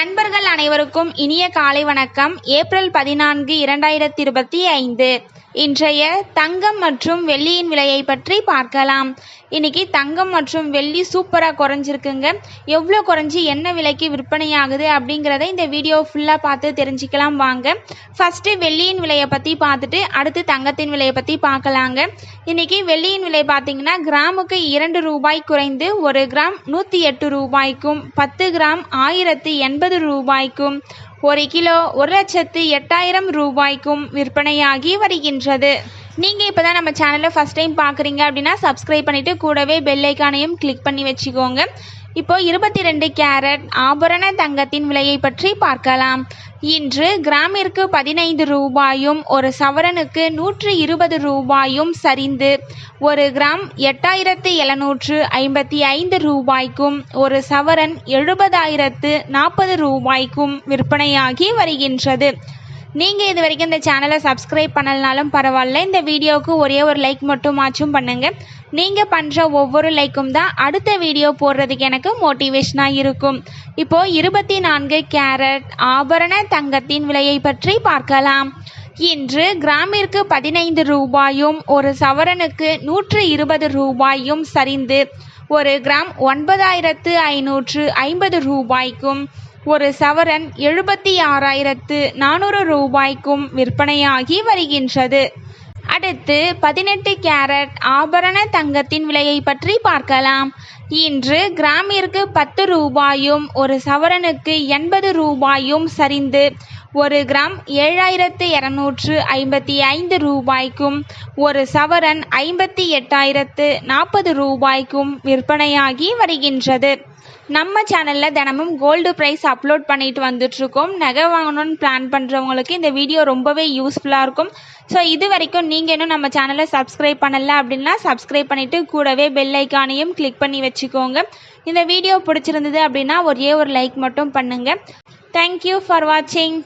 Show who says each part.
Speaker 1: நண்பர்கள் அனைவருக்கும் இனிய காலை வணக்கம். ஏப்ரல் 14, 2025 இன்றைய தங்கம் மற்றும் வெள்ளியின் விலையை பற்றி பார்க்கலாம். இன்னைக்கு தங்கம் மற்றும் வெள்ளி சூப்பராக குறைஞ்சிருக்குங்க. எவ்வளோ குறைஞ்சி என்ன விலைக்கு விற்பனை ஆகுது அப்படிங்கிறத இந்த வீடியோ ஃபுல்லாக பார்த்து தெரிஞ்சுக்கலாம் வாங்க. ஃபஸ்ட்டு வெள்ளியின் விலையை பற்றி பார்த்துட்டு அடுத்து தங்கத்தின் விலையை பற்றி பார்க்கலாங்க. இன்னைக்கு வெள்ளியின் விலை பார்த்தீங்கன்னா கிராமுக்கு 2 ரூபாய் குறைந்து 1 கிராம் 108 ரூபாய்க்கும் 10 கிராம் 1080 ரூபாய்க்கும் 1 கிலோ 1,08,000 ரூபாய்க்கும் விற்பனையாகி வருகின்றது. நீங்கள் இப்போ தான் நம்ம சேனலை ஃபஸ்ட் டைம் பார்க்குறீங்க அப்படின்னா சப்ஸ்கிரைப் பண்ணிவிட்டு கூடவே பெல் ஐக்கானையும் கிளிக் பண்ணி வச்சுக்கோங்க. இப்போ 22 கேரட் ஆபரண தங்கத்தின் விலையை பற்றி பார்க்கலாம். இன்று கிராமிற்கு 15 ரூபாயும் 1 சவரனுக்கு 120 ரூபாயும் சரிந்து 1 கிராம் 8,755 ரூபாய்க்கும் 1 சவரன் 70,040 ரூபாய்க்கும் விற்பனையாகி வருகின்றது. நீங்கள் இது வரைக்கும் இந்த சேனலை சப்ஸ்கிரைப் பண்ணலனாலும் பரவாயில்ல, இந்த வீடியோவுக்கு ஒரே ஒரு லைக் மட்டும் ஆச்சும் பண்ணுங்கள். நீங்கள் பண்ணுற ஒவ்வொரு லைக்கும் தான் அடுத்த வீடியோ போடுறதுக்கு எனக்கு மோட்டிவேஷனாக இருக்கும். இப்போது 24 கேரட் ஆபரண தங்கத்தின் விலையை பற்றி பார்க்கலாம். இன்று கிராமிற்கு 15 ரூபாயும் 1 சவரனுக்கு 120 ரூபாயும் சரிந்து 1 கிராம் 9,550 ரூபாய்க்கும் 1 சவரன் 76,400 ரூபாய்க்கும் விற்பனையாகி வருகின்றது. அடுத்து 18 கேரட் ஆபரண தங்கத்தின் விலையை பற்றி பார்க்கலாம். இன்று கிராமிற்கு 10 ரூபாயும் 1 சவரனுக்கு 80 ரூபாயும் சரிந்து 1 கிராம் 7,255 ரூபாய்க்கும் 1 சவரன் 58,040 ரூபாய்க்கும் விற்பனையாகி வருகின்றது. நம்ம சேனலில் தினமும் கோல்டு ப்ரைஸ் அப்லோட் பண்ணிட்டு வந்துட்ருக்கோம். நகை வாங்கணும்னு பிளான் பண்ணுறவங்களுக்கு இந்த வீடியோ ரொம்பவே யூஸ்ஃபுல்லாக இருக்கும். ஸோ இது வரைக்கும் நீங்கள் இன்னும் நம்ம சேனலை சப்ஸ்கிரைப் பண்ணலை அப்படின்னா சப்ஸ்கிரைப் பண்ணிவிட்டு கூடவே பெல் ஐக்கானையும் கிளிக் பண்ணி வச்சுக்கோங்க. இந்த வீடியோ பிடிச்சிருந்தது அப்படின்னா ஒரே ஒரு லைக் மட்டும் பண்ணுங்கள். தேங்க்யூ ஃபார் வாட்சிங்.